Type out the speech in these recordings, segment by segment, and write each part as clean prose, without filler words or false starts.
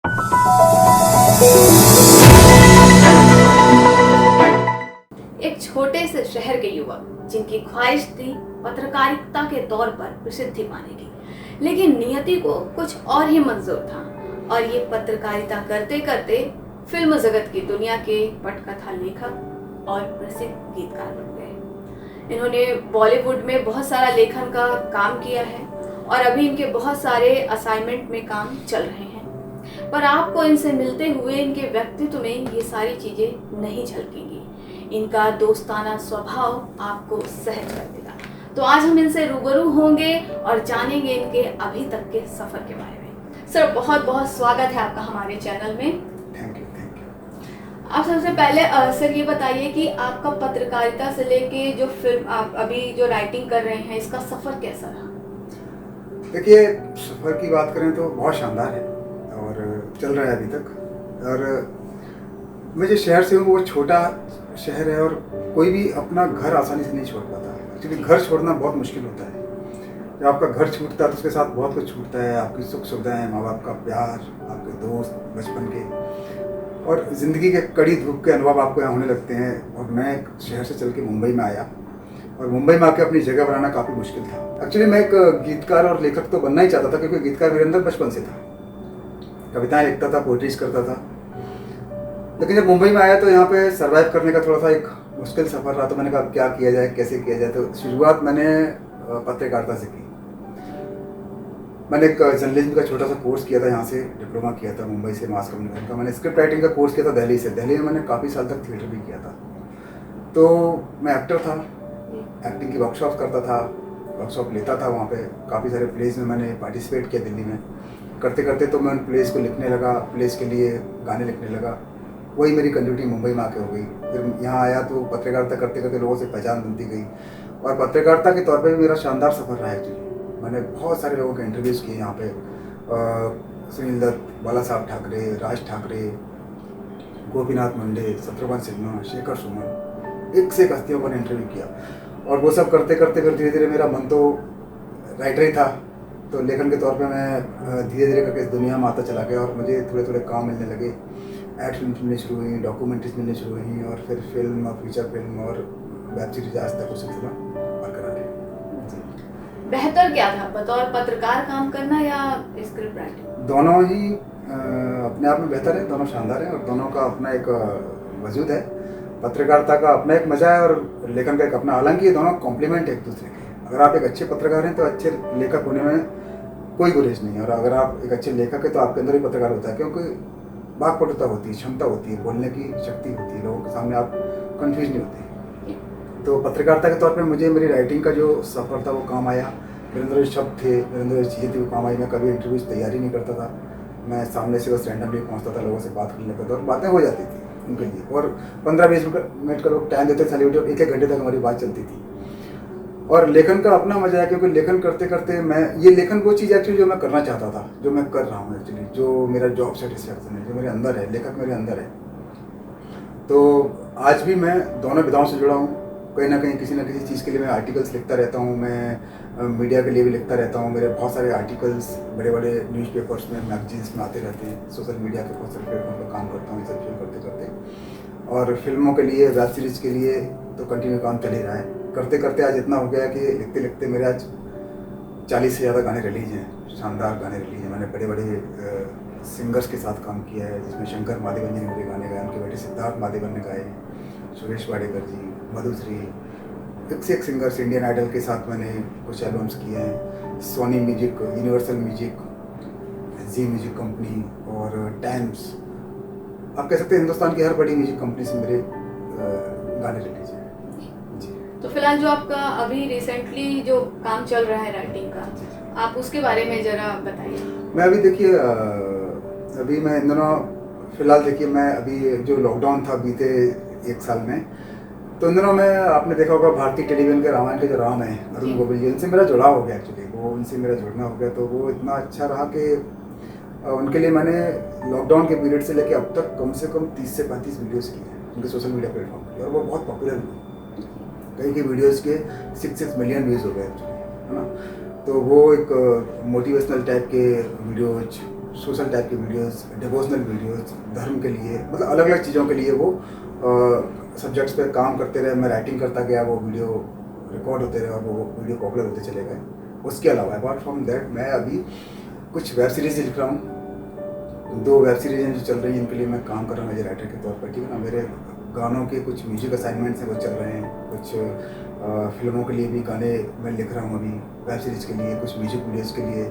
एक छोटे से शहर के युवक जिनकी ख्वाहिश थी पत्रकारिता के तौर पर प्रसिद्धि पाने की, लेकिन नियति को कुछ और ही मंजूर था और ये पत्रकारिता करते करते फिल्म जगत की दुनिया के पटकथा लेखक और प्रसिद्ध गीतकार बन गए। इन्होंने बॉलीवुड में बहुत सारा लेखन का काम किया है और अभी इनके बहुत सारे असाइनमेंट में काम चल रहे हैं, पर आपको इनसे मिलते हुए इनके व्यक्तित्व में ये सारी चीजें नहीं झलकेंगी। इनका दोस्ताना स्वभाव आपको सहज कर देगा। तो आज हम इनसे रूबरू होंगे और जानेंगे इनके अभी तक के सफर के बारे में। सर, बहुत बहुत स्वागत है आपका हमारे चैनल में। Thank you. आप सबसे पहले सर ये बताइए कि आपका पत्रकारिता से लेके जो फिल्म आप अभी जो राइटिंग कर रहे हैं, इसका सफर कैसा रहा? देखिए, सफ़र की बात करें तो बहुत शानदार है और चल रहा है अभी तक। और मैं जिस शहर से हूँ वो छोटा शहर है और कोई भी अपना घर आसानी से नहीं छोड़ पाता। एक्चुअली घर छोड़ना बहुत मुश्किल होता है। जब आपका घर छूटता है तो उसके साथ बहुत कुछ छूटता है, आपकी सुख सुविधाएँ, माँ बाप का प्यार, आपके दोस्त बचपन के, और ज़िंदगी के कड़ी धूप के अनुभव आपको यहाँ होने लगते हैं। और मैं एक शहर से चल के मुंबई में आया और मुंबई में आके अपनी जगह बनाना काफ़ी मुश्किल था। एक्चुअली मैं एक गीतकार और लेखक तो बनना ही चाहता था, क्योंकि गीतकार मेरे अंदर बचपन से था। कविताएं लिखता था, पोएट्रीज करता था। लेकिन जब मुंबई में आया तो यहाँ पे सरवाइव करने का थोड़ा सा एक मुश्किल सफ़र रहा। तो मैंने कहा क्या किया जाए, कैसे किया जाए। तो शुरुआत मैंने पत्रकारिता से की। मैंने एक जर्नलिज्म का छोटा सा कोर्स किया था, यहाँ से डिप्लोमा किया था मुंबई से, मास कम्युनिकेशन का। मैंने स्क्रिप्ट राइटिंग का कोर्स किया था दिल्ली से। दिल्ली में मैंने काफ़ी साल तक थिएटर भी किया था। तो मैं एक्टर था, एक्टिंग की वर्कशॉप करता था, वर्कशॉप लेता था वहाँ पे। काफ़ी सारे प्लेस में मैंने पार्टिसिपेट किया दिल्ली में। करते करते तो मैं उन प्लेस को लिखने लगा, प्लेस के लिए गाने लिखने लगा। वही मेरी कंटिन्यूटी मुंबई में आके हो गई। फिर यहाँ आया तो पत्रकारिता करते करते लोगों से पहचान बनती गई और पत्रकारिता के तौर पे भी मेरा शानदार सफ़र रहा है। एक्चुअली मैंने बहुत सारे लोगों के इंटरव्यूज़ किए यहाँ पे। सुनील दत्त, बाला साहब ठाकरे, राज ठाकरे, गोपीनाथ मुंडे, शत्रुघ्न सिन्हा, शेखर सुमन, एक से एक हस्तियों पर इंटरव्यू किया। और वो सब करते करते फिर धीरे धीरे मेरा मन तो राइटर ही था। तो लेखन के तौर पे मैं धीरे धीरे करके इस दुनिया में आता चला गया और मुझे थोड़े थोड़े काम मिलने लगे। एड फिल्म मिलने शुरू हुई, डॉक्यूमेंट्रीज मिलने शुरू हुई और फिर फिल्म और फीचर फिल्म और वेब सीरीज आज तक उस सिलसिला बरकरार है। बेहतर क्या था, बतौर पत्रकार काम करना या स्क्रिप्ट राइटिंग? दोनों ही अपने आप में बेहतर है, दोनों शानदार हैं और दोनों का अपना एक वजूद है। पत्रकारिता का अपना एक मज़ा है और लेखन का एक अपना। हालांकि ये दोनों कॉम्प्लीमेंट है एक दूसरे के। अगर आप एक अच्छे पत्रकार हैं तो अच्छे लेखक होने में कोई गुरेज नहीं है, और अगर आप एक अच्छे लेखक हैं तो आपके अंदर भी पत्रकार होता है, क्योंकि वाक्पटुता होती है, क्षमता होती है, बोलने की शक्ति होती है, लोगों के सामने आप कन्फ्यूज नहीं होते। तो पत्रकारिता के तौर पे मुझे मेरी राइटिंग का जो सफ़र था वो काम आया। मेरे अंदर जो शब्द थे, मेरे अंदर जो चीज़ें थी वो काम आई। मैं कभी इंटरव्यूज़ तैयारी नहीं करता था, मैं सामने से बस रैंडमली पहुंचता था, लोगों से बात करने लगता था और बातें हो जाती थी उनके लिए। और 15-20 मिनट का लोग टाइम देते थे, एक एक घंटे तक हमारी बात चलती थी। और लेखन का अपना मजा है, क्योंकि लेखन करते करते मैं ये लेखन वो चीज़ एक्चुअली जो मैं करना चाहता था, जो मैं कर रहा हूँ एक्चुअली, जो मेरा जॉब सेटिस्फैक्शन है, जो मेरे अंदर है, लेखक मेरे अंदर है। तो आज भी मैं दोनों विधाओं से जुड़ा हूँ। कहीं ना कहीं किसी न किसी चीज़ के लिए मैं आर्टिकल्स लिखता रहता हूँ। मैं मीडिया के लिए भी लिखता रहता हूँ। मेरे बहुत सारे आर्टिकल्स बड़े बड़े न्यूज़पेपर्स में, मैगजीन्स में आते रहते हैं। सोशल मीडिया के बहुत सारे प्लेटफॉर्म पर काम करता हूँ ये सब करते करते। और फिल्मों के लिए, वेब सीरीज़ के लिए तो कंटिन्यू काम चल ही रहा है। करते करते आज इतना हो गया कि लिखते लिखते मेरे आज 40 से ज़्यादा गाने रिलीज हैं, शानदार गाने रिलीज हैं। मैंने बड़े बड़े सिंगर्स के साथ काम किया है, जिसमें शंकर महादेवन जी ने मेरे गाने गाए, उनके बेटे सिद्धार्थ महादेवन ने गाए, सुरेश वाडेकर जी, मधुश्री, एक से एक सिंगर्स। इंडियन आइडल के साथ मैंने कुछ एल्बम्स किए हैं। सोनी म्यूजिक, यूनिवर्सल म्यूजिक, जी म्यूजिक कंपनी और टाइम्स, आप कह सकते हैं हिंदुस्तान की हर बड़ी म्यूजिक कंपनी से मेरे गाने रिलीज हैं। तो फिलहाल जो आपका अभी रिसेंटली जो काम चल रहा है राइटिंग का, आप उसके बारे में ज़रा बताइए। मैं अभी देखिए, अभी मैं इन दिनों फिलहाल देखिए, मैं अभी जो लॉकडाउन था बीते 1 साल में, तो इन दिनों में आपने देखा होगा भारतीय टेलीविजन के रामायण के जो राम है, अरुण गोविल जी, उनसे मेरा जुड़ाव हो गया। एक्चुअली वो उनसे मेरा जुड़ना हो गया, तो वो इतना अच्छा रहा कि उनके लिए मैंने लॉकडाउन के पीरियड से लेकर अब तक कम से कम 30 से 35 वीडियोज़ किए हैं उनके सोशल मीडिया प्लेटफॉर्म पर, और वो बहुत पॉपुलर हुए। कई के वीडियोज़ के 6 मिलियन व्यूज़ हो गए एक्चुअली, है ना। तो वो एक मोटिवेशनल टाइप के वीडियोज, सोशल टाइप की वीडियोस, डिवोशनल वीडियोस, धर्म के लिए, मतलब अलग अलग चीज़ों के लिए वो सब्जेक्ट्स पे काम करते रहे। मैं राइटिंग करता गया, वो वीडियो रिकॉर्ड होते रहे और वो वीडियो पॉपुलर होते चले गए। उसके अलावा अपार्ट फ्रॉम दैट मैं अभी कुछ वेब सीरीज लिख रहा हूँ। 2 वेब सीरीज हैं जो चल रही हैं, इनके लिए मैं काम कर रहा हूँ एज ए राइटर के तौर पर, ठीक है ना। मेरे गानों के कुछ म्यूजिक असाइनमेंट्स हैं वो चल रहे हैं, कुछ फिल्मों के लिए भी गाने मैं लिख रहा हूँ अभी, वेब सीरीज़ के लिए, कुछ म्यूजिक वीडियोज़ के लिए।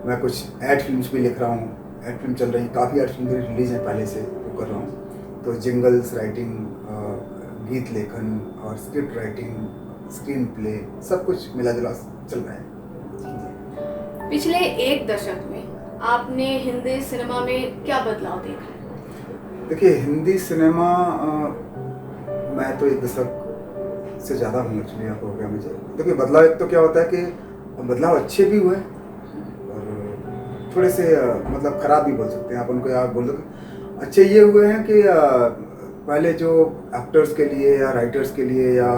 मैं कुछ एड फिल्म्स भी लिख रहा हूँ, एड फिल्म चल रही हैं, काफ़ी एड फिल्म रिलीज हैं पहले से, वो कर रहा हूँ। तो जिंगल्स राइटिंग, गीत लेखन और स्क्रिप्ट राइटिंग, स्क्रीन प्ले, सब कुछ मिला जुला चल रहा है। पिछले 1 दशक में आपने हिंदी सिनेमा में क्या बदलाव देखा है? देखिए, हिंदी सिनेमा मैं तो 1 दशक से ज़्यादा हूँ एक्चुअली, यहाँ हो गया मुझे। देखिए, बदलाव एक तो क्या होता है कि बदलाव अच्छे भी हुए और थोड़े से मतलब ख़राब भी बोल सकते हैं आप उनको, या बोल दो। अच्छे ये हुए हैं कि पहले जो एक्टर्स के लिए या राइटर्स के लिए या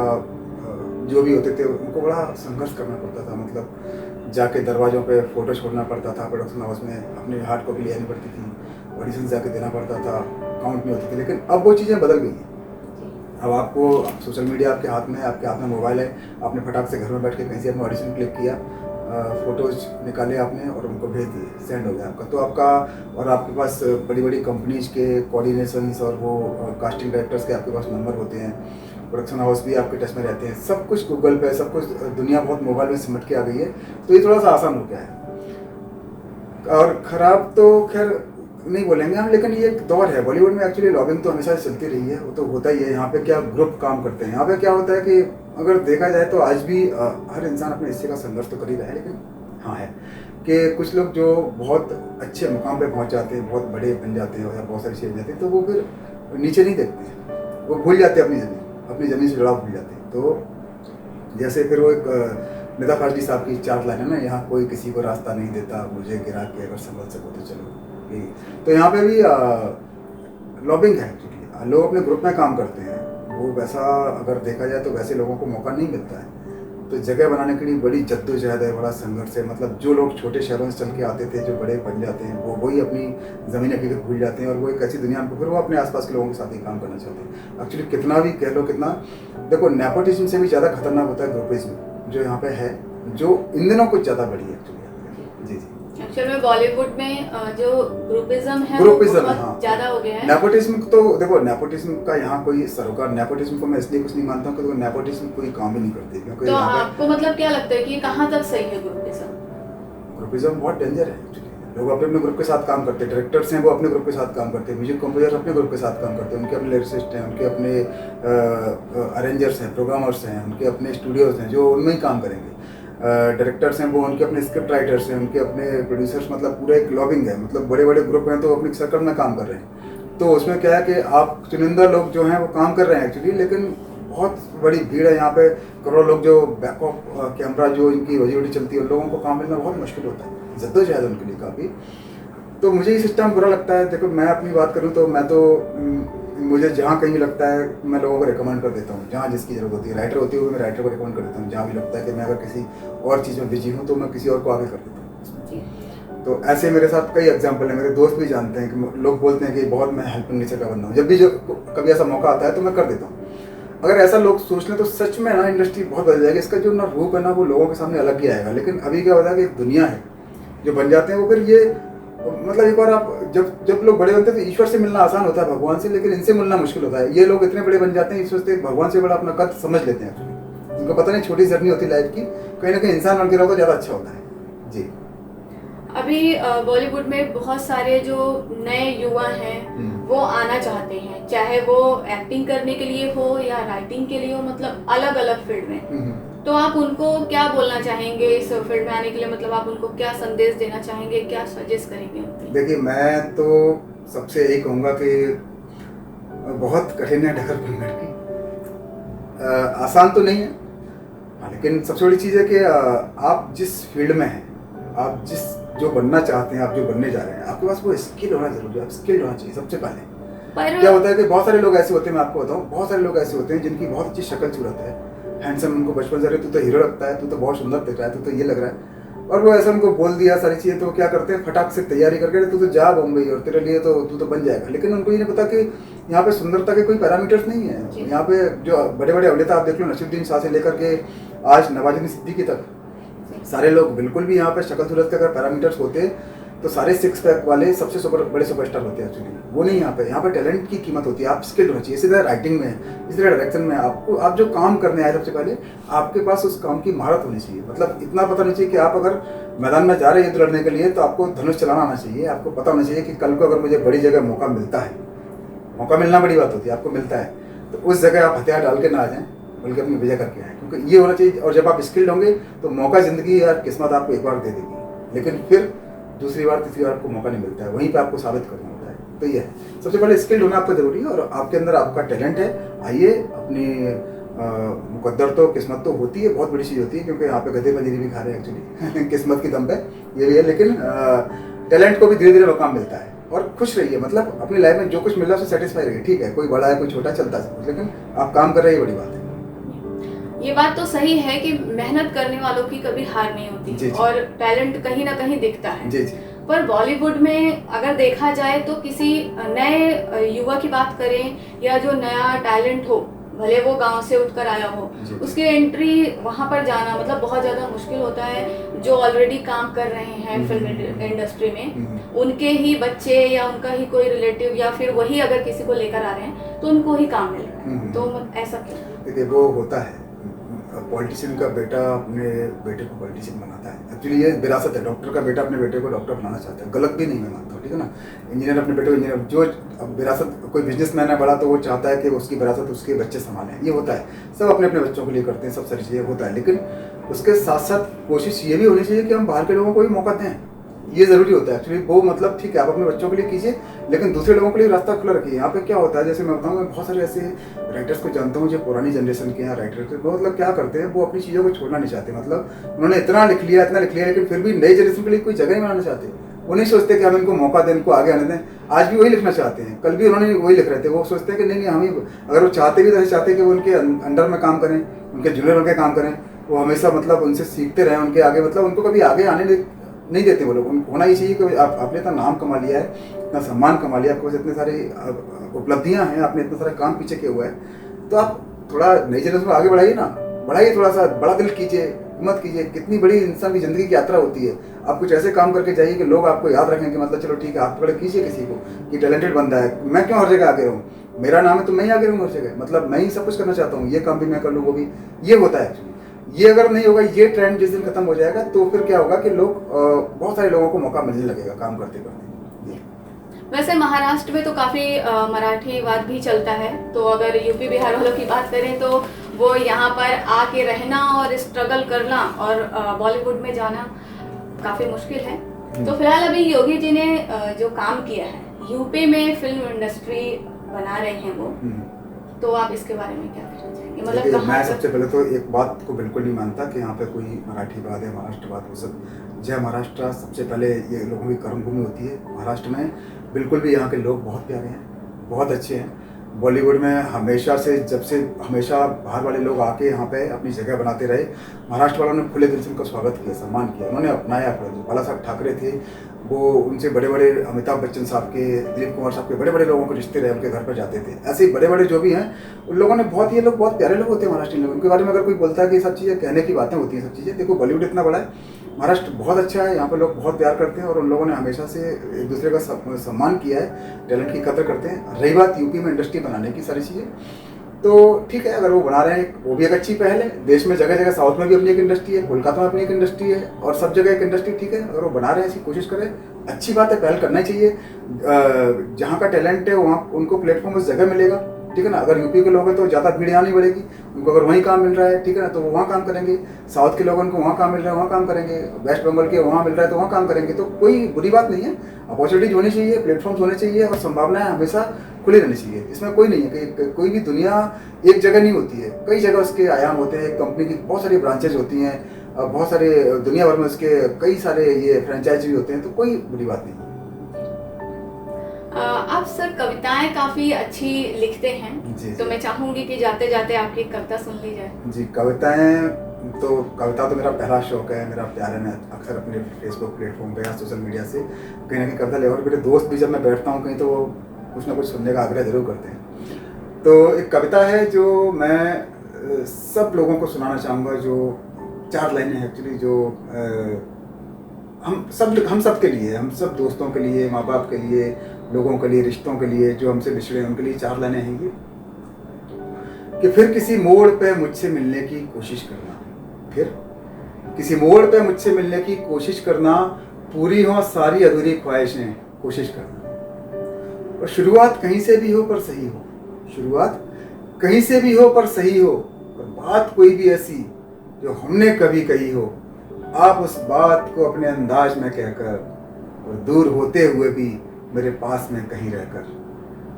जो भी होते थे, उनको बड़ा संघर्ष करना पड़ता था। मतलब जाके दरवाज़ों पे फ़ोटो छोड़ना पड़ता था, प्रोडक्शन हाउस में अपनी हार्ड कॉपी लेनी पड़ती थी, ऑडिशन जाके देना पड़ता था, काउंट नहीं होती थी। लेकिन अब वो चीज़ें बदल गई हैं। अब आपको सोशल मीडिया आपके हाथ में है, आपके हाथ में मोबाइल है, आपने फटाक से घर में बैठ के कहीं से अपना ऑडिशन क्लिक किया, फ़ोटोज़ निकाले आपने और उनको भेज दिए, सेंड हो गया आपका। तो आपका, और आपके पास बड़ी बड़ी कंपनीज के कोऑर्डिनेशंस और वो कास्टिंग डायरेक्टर्स के आपके पास नंबर होते हैं, प्रोडक्शन हाउस भी आपके टच में रहते हैं, सब कुछ गूगल पे, सब कुछ, दुनिया बहुत मोबाइल में सिमट के आ गई है। तो ये थोड़ा सा आसान हो गया है। और ख़राब तो खैर नहीं बोलेंगे हम, लेकिन ये एक दौर है। बॉलीवुड में एक्चुअली लॉबिंग तो हमेशा चलती रही है, वो तो होता ही है। यहाँ पे क्या ग्रुप काम करते हैं, यहाँ पे क्या होता है कि अगर देखा जाए तो आज भी हर इंसान अपने हिस्से का संघर्ष तो कर ही रहा है। लेकिन हाँ है कि कुछ लोग जो बहुत अच्छे मुकाम पे पहुँच जाते हैं, बहुत बड़े बन जाते हैं या बहुत सारी चीज़ें जाती हैं, तो वो फिर नीचे नहीं देखते हैं, वो भूल जाते हैं अपनी ज़मीन से जुड़ाव भूल जाते हैं। तो जैसे फिर वो एक निदा फाजली साहब की 4 लाइन है ना, यहाँ कोई किसी को रास्ता नहीं देता, मुझे गिरा के अगर संभल सको तो चलो। तो यहाँ पे भी लॉबिंग है एक्चुअली, लोग अपने ग्रुप में काम करते हैं। वो वैसा अगर देखा जाए तो वैसे लोगों को मौका नहीं मिलता है। तो जगह बनाने के लिए बड़ी जद्दोजहद है, बड़ा संघर्ष है। मतलब जो लोग छोटे शहरों से चल के आते थे, जो बड़े बन जाते हैं, वो वही अपनी ज़मीन हकीकत भूल जाते हैं और वो एक ऐसी दुनिया में फिर वो अपने आसपास के लोगों के साथ ही काम करना चाहते हैं। एक्चुअली कितना भी कह लो, कितना देखो, नेपोटिज्म से भी ज़्यादा खतरनाक होता है ग्रुपिज्म, जो यहाँ पे है, जो इन दिनों कुछ ज़्यादा बड़ी है एक्चुअली। जी जी, एक्चुअल में बॉलीवुड में जो ग्रुपिज्म है ग्रुपिज्म, वो हाँ, ज्यादा हो गया है। नेपोटिज्म तो देखो, नेपोटिज्म का यहाँ कोई सरोकार, नेपोटिज्म को मैं इसलिए कुछ नहीं मानता हूँ क्योंकि नेपोटिज्म कोई काम ही नहीं करती। क्योंकि तो आपको मतलब क्या लगता है कि कहाँ तक सही है ग्रुपिज्म? ग्रुपिज्म बहुत डेंजर है एक्चुअली। लोग अपने अपने ग्रुप के साथ काम करते हैं, डायरेक्टर्स हैं वो अपने ग्रुप के साथ काम करते हैं, म्यूजिक कंपोजर्स अपने ग्रुप के साथ काम करते हैं, उनके अपने लिरिसिस्ट हैं, उनके अपने अरेंजर्स हैं, प्रोग्रामर्स हैं, उनके अपने स्टूडियोज़ हैं जो उनमें ही काम करेंगे। डायरेक्टर्स हैं वो उनके अपने स्क्रिप्ट राइटर्स हैं, उनके अपने प्रोड्यूसर्स, मतलब पूरा एक लॉबिंग है। मतलब बड़े बड़े ग्रुप हैं तो अपने सर्कल में काम कर रहे हैं। तो उसमें क्या है कि आप चुनिंदा लोग जो हैं वो काम कर रहे हैं एक्चुअली, लेकिन बहुत बड़ी भीड़ है यहाँ पे, करोड़ों लोग जो बैक ऑफ कैमरा जो इनकी रोजी रोटी चलती है, उन लोगों को काम मिलना बहुत मुश्किल होता है, जद्दोजहद उनके लिए काफ़ी। तो मुझे ये सिस्टम बुरा लगता है। देखो, मैं अपनी बात करूँ तो मैं तो मुझे जहाँ कहीं भी लगता है मैं लोगों को रिकमेंड कर देता हूँ, जहाँ जिसकी ज़रूरत होती है। राइटर होती है मैं राइटर को रिकमेंड कर देता हूँ, जहाँ भी लगता है कि मैं अगर किसी और चीज़ में बिजी हूँ तो मैं किसी और को आगे कर देता हूँ। तो ऐसे मेरे साथ कई एग्जाम्पल हैं, मेरे दोस्त भी जानते हैं कि लोग बोलते हैं कि बहुत मैं हेल्पिंग नेचर का बंदा हूँ। जब भी जो कभी ऐसा मौका आता है तो मैं कर देता हूँ। अगर ऐसा लोग सोच लें तो सच में ना इंडस्ट्री बहुत बदल जाएगी। इसका जो ना रूप है ना वो लोगों के सामने अलग ही आएगा। लेकिन अभी क्या होता है कि एक दुनिया है जो बन जाते हैं वो, फिर ये मतलब एक बार आप जब लोग बड़े बनते हैं तो ईश्वर से मिलना आसान होता है, भगवान से, लेकिन इनसे मिलना मुश्किल होता है। ये लोग इतने बड़े बन जाते हैं, ईश्वर से, भगवान से बड़ा अपना कद समझ लेते हैं। उनको पता नहीं छोटी जर्नी होती लाइफ की, कहीं ना कहीं इंसान बन के रहो तो ज़्यादा अच्छा होता है। जी, अभी बॉलीवुड में बहुत सारे जो नए युवा हैं वो आना चाहते हैं, चाहे वो एक्टिंग करने के लिए हो या राइटिंग के लिए हो, मतलब अलग अलग फील्ड में। तो आप उनको क्या बोलना चाहेंगे इस फील्ड में आने के लिए? मतलब आप उनको क्या संदेश देना चाहेंगे, क्या सजेस्ट करेंगे उनको? देखिए, मैं तो सबसे यही कहूँगा कि बहुत कठिन है ढकर बनने की, आसान तो नहीं है। लेकिन सबसे बड़ी चीज़ है कि आप जिस फील्ड में हैं, आप जो बनना चाहते हैं, आप जो बनने जा रहे हैं, आपके पास वो स्किल होना जरूरी है। आप स्किल होना चाहिए सबसे पहले। क्या होता है कि बहुत सारे लोग ऐसे होते हैं, मैं आपको बताऊँ, बहुत सारे लोग ऐसे होते हैं जिनकी बहुत अच्छी शक्ल सूरत है, हैंडसम, उनको बचपन से, अरे तू तो हीरो लगता है, तू तो बहुत सुंदर दिख रहा है, तू तो ये लग रहा है, और वो ऐसा उनको बोल दिया सारी चीज़ें, तो क्या करते हैं फटाक से तैयारी करके तू तो जा बम्बई और तेरे लिए तो तू तो बन जाएगा। लेकिन उनको ये नहीं पता कि यहाँ पे सुंदरता के कोई पैरामीटर्स नहीं है। यहाँ पे जो बड़े बड़े अभिनेता आप देख लो, नसीरुद्दीन शाह से लेकर के आज नवाजुद्दीन सिद्दीकी तक, सारे लोग बिल्कुल भी यहाँ पे शक्ल सूरत के अगर पैरामीटर्स होते तो सारे सिक्स पैक वाले सबसे बड़े सुपरस्टार होते हैं। एक्चुअली वो नहीं, यहाँ पे टैलेंट की कीमत होती है। आप स्किल्ड होना चाहिए, इसी तरह राइटिंग में, इसी तरह डायरेक्शन में। आपको आप जो काम करने आए सबसे पहले आपके पास उस काम की महारत होनी चाहिए। मतलब इतना पता नहीं चाहिए कि आप अगर मैदान में जा रहे हैं युद्ध लड़ने के लिए तो आपको धनुष चलाना आना चाहिए। आपको पता होना चाहिए कि कल को अगर मुझे बड़ी जगह मौका मिलता है, मौका मिलना बड़ी बात होती है, आपको मिलता है तो उस जगह आप हथियार डाल के ना आ जाएं, बल्कि अपनी विजय करके आए। क्योंकि ये होना चाहिए। और जब आप स्किल्ड होंगे तो मौका जिंदगी या किस्मत आपको एक बार दे देगी, लेकिन फिर दूसरी बार तीसरी बार आपको मौका नहीं मिलता है, वहीं पे आपको साबित करना होता है। तो ये है सबसे पहले स्किल्ड होना आपका जरूरी है। और आपके अंदर आपका टैलेंट है, आइए अपनी मुकद्दर तो किस्मत तो होती है, बहुत बड़ी चीज़ होती है, क्योंकि यहाँ पे गधे बजीरी भी खा रहे हैं एक्चुअली किस्मत की दम पे ये भी है। लेकिन टैलेंट को भी धीरे धीरे मकाम मिलता है। और खुश रहिए, मतलब अपनी लाइफ में जो कुछ मिल रहा है उससे सेटिस्फाई रहिए। ठीक है, कोई बड़ा है कोई छोटा, चलता है, लेकिन आप काम कर रहे हैं, ये बड़ी बात है। ये बात तो सही है कि मेहनत करने वालों की कभी हार नहीं होती। जी, जी। और टैलेंट कहीं ना कहीं दिखता है। जी जी। पर बॉलीवुड में अगर देखा जाए तो किसी नए युवा की बात करें या जो नया टैलेंट हो, भले वो गांव से उठकर आया हो, जी। उसकी एंट्री वहां पर जाना मतलब बहुत ज़्यादा मुश्किल होता है। जो ऑलरेडी काम कर रहे हैं फिल्म इंडस्ट्री में, उनके ही बच्चे या उनका ही कोई रिलेटिव या फिर वही अगर किसी को लेकर आ रहे हैं तो उनको ही काम मिल रहा है। तो ऐसा क्यों? देखिए वो होता है, पॉलिटिशियन का बेटा अपने बेटे को पॉलिटिशियन बनाता है। एक्चुअली ये विरासत है। डॉक्टर का बेटा अपने बेटे को डॉक्टर बनाना चाहता है, गलत भी नहीं मैं मानता हूँ, ठीक है ना। इंजीनियर अपने बेटे को इंजीनियर, जो अब विरासत, कोई बिजनेसमैन है बड़ा तो वो चाहता है कि उसकी विरासत उसके बच्चे संभालें, ये होता है। सब अपने अपने बच्चों के लिए करते हैं, सब सारी चीज़ें होता है। लेकिन उसके साथ साथ कोशिश ये भी होनी चाहिए कि हम बाहर के लोगों को भी मौका दें, ये ज़रूरी होता है एक्चुअली। वो मतलब ठीक है आप अपने बच्चों के लिए कीजिए, लेकिन दूसरे लोगों के लिए रास्ता खुला रखिए। यहाँ पे क्या होता है, जैसे मैं बताऊँ, मैं बहुत सारे ऐसे राइटर्स को जानता हूँ जो पुरानी जनरेशन के हैं राइटर, वो मतलब क्या करते हैं, वो अपनी चीज़ों को छोड़ना नहीं चाहते। मतलब उन्होंने इतना लिख लिया लेकिन फिर भी नई जनरेशन के लिए कोई जगह नहीं बनाना चाहते। वो नहीं सोचते कि हम इनको मौका दें, इनको आगे आने दें। आज भी वही लिखना चाहते हैं, कल भी उन्होंने वही लिख रहे थे। वो सोचते हैं कि नहीं हम ही, अगर वो चाहते भी तो चाहते हैं कि वो उनके अंडर में काम करें, उनके जूनियर बनकर काम करें, वो हमेशा मतलब उनसे सीखते रहें, उनके आगे, मतलब उनको कभी आगे आने नहीं देते वो लोग। होना ही चाहिए कि आपने इतना नाम कमा लिया है, इतना सम्मान कमा लिया, आपके पास इतने सारी उपलब्धियां हैं, आपने इतना सारा काम पीछे किया हुआ है, तो आप थोड़ा नई जनरेशन को आगे बढ़ाइए ना, बढ़ाइए, थोड़ा सा बड़ा दिल कीजिए, हिम्मत कीजिए। कितनी बड़ी इंसान की ज़िंदगी की यात्रा होती है। आप कुछ ऐसे काम करके जाइए कि लोग आपको याद रखें कि मतलब चलो ठीक है, आप थोड़ा कीजिए किसी को कि टैलेंटेड बंदा है, मैं क्यों हर जगह आगे रहूँ, मेरा नाम है तो मैं ही आगे रहूँ हर जगह, मतलब मैं ही सब कुछ करना चाहता हूँ, ये काम भी मैं कर लूँ, वो भी। ये होता है एक्चुअली। ये अगर नहीं होगा, ये ट्रेंड जिस दिन खत्म हो जाएगा तो फिर क्या होगा कि लोग, बहुत सारे लोगों को मौका मिलने लगेगा काम करते करते। वैसे महाराष्ट्र में तो काफ़ी मराठीवाद भी चलता है, तो अगर यूपी बिहार वालों की बात करें तो वो यहाँ पर आके रहना और स्ट्रगल करना और बॉलीवुड में जाना काफ़ी मुश्किल है। तो फिलहाल अभी योगी जी ने जो काम किया है, यूपी में फिल्म इंडस्ट्री बना रहे हैं वो, तो आप इसके बारे में क्या कहना चाहेंगे? मतलब मैं सबसे पहले तो एक बात को बिल्कुल नहीं मानता कि यहाँ पे कोई मराठीवाद है, महाराष्ट्रवाद, वो सब। जय महाराष्ट्र, सबसे पहले ये लोगों की कर्मभूमि होती है महाराष्ट्र में। बिल्कुल भी यहाँ के लोग बहुत प्यारे हैं, बहुत अच्छे हैं। बॉलीवुड में हमेशा से, जब से हमेशा बाहर वाले लोग आके यहाँ पे अपनी जगह बनाते रहे, महाराष्ट्र वालों ने खुले दिल से उनका स्वागत किया, सम्मान किया, उन्होंने अपनाया। बाला साहब ठाकरे थे, वो उनसे बड़े बड़े अमिताभ बच्चन साहब के, दिलीप कुमार साहब के बड़े बड़े लोगों को रिश्ते रहे, उनके घर पर जाते थे। ऐसे बड़े बड़े जो भी हैं उन लोगों ने बहुत, ये लोग बहुत प्यारे लोग होते हैं महाराष्ट्र लोग। उनके बारे में अगर कोई बोलता है कि सब चीज़ें कहने की बातें होती हैं, सब चीज़ें, देखो बॉलीवुड इतना बड़ा है, महाराष्ट्र बहुत अच्छा है, यहाँ पे लोग बहुत प्यार करते हैं और उन लोगों ने हमेशा से एक दूसरे का सम्मान किया है, टैलेंट की कदर करते हैं। रही बात यूपी में इंडस्ट्री बनाने की सारी चीज़ें, तो ठीक है, अगर वो बना रहे हैं वो भी एक अच्छी पहल है। देश में जगह जगह, साउथ में भी अपनी एक इंडस्ट्री है, कोलकाता में अपनी एक इंडस्ट्री है, और सब जगह एक इंडस्ट्री, ठीक है। अगर वो बना रहे हैं, ऐसी कोशिश करें, अच्छी बात है, पहल करना चाहिए। जहाँ का टैलेंट है वहाँ उनको प्लेटफॉर्म उस जगह मिलेगा, ठीक है ना। अगर यूपी के लोग हैं तो ज़्यादा भीड़ यहाँ नहीं बढ़ेगी, उनको अगर वहीं काम मिल रहा है, ठीक है ना, तो वो वहाँ काम करेंगे। साउथ के लोगों को वहाँ काम मिल रहा है, वहाँ काम करेंगे। वेस्ट बंगाल के वहाँ मिल रहा है तो वहाँ काम करेंगे। तो कोई बुरी बात नहीं है, अपॉर्चुनिटीज होनी चाहिए, प्लेटफॉर्म्स होने चाहिए, और संभावनाएं हमेशा खुली रहनी चाहिए। इसमें कोई नहीं है कि कोई भी दुनिया एक जगह नहीं होती है, कई जगह उसके आयाम होते हैं। कंपनी की बहुत सारी ब्रांचेज होती हैं, बहुत सारे दुनिया भर में उसके कई सारे ये फ्रेंचाइज भी होते हैं, तो कोई बुरी बात नहीं। आप सर कविताएं काफी अच्छी लिखते हैं, तो मैं चाहूंगी कि जाते जाते आपकी कविता सुन ली जाए। जी, कविताएं तो कविता तो मेरा पहला शौक है, मेरा प्यार है। मैं अक्सर अपने फेसबुक प्लेटफॉर्म पे या सोशल मीडिया से कहीं ना कहीं कविता ले, और मेरे दोस्त भी जब मैं बैठता हूँ कहीं तो वो कुछ ना कुछ सुनने का आग्रह जरूर करते हैं। तो एक कविता है जो मैं सब लोगों को सुनाना चाहूँगा, जो 4 लाइनें हैं एक्चुअली, जो हम सब के लिए, हम सब दोस्तों के लिए, माँ बाप के लिए, लोगों के लिए, रिश्तों के लिए, जो हमसे बिछड़े हैं उनके लिए 4 लाइनें हैं ये कि फिर किसी मोड़ पे मुझसे मिलने की कोशिश करना, फिर किसी मोड़ पे मुझसे मिलने की कोशिश करना, पूरी हो सारी अधूरी ख्वाहिशें कोशिश करना। और शुरुआत कहीं से भी हो पर सही हो, शुरुआत कहीं से भी हो पर सही हो, और बात कोई भी ऐसी जो हमने कभी कही हो, आप उस बात को अपने अंदाज में कहकर, और दूर होते हुए भी मेरे पास में कहीं रहकर,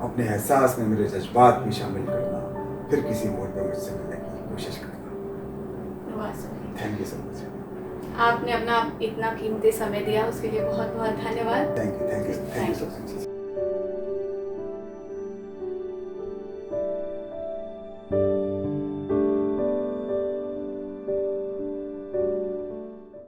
अपने एहसास में मेरे जज्बात भी शामिल करना, फिर किसी मोड़ पर मुझसे मिलने की कोशिश करना। वाह sir, thank you so much. आपने अपना इतना कीमती समय दिया, उसके लिए बहुत बहुत धन्यवाद। Thank you so much.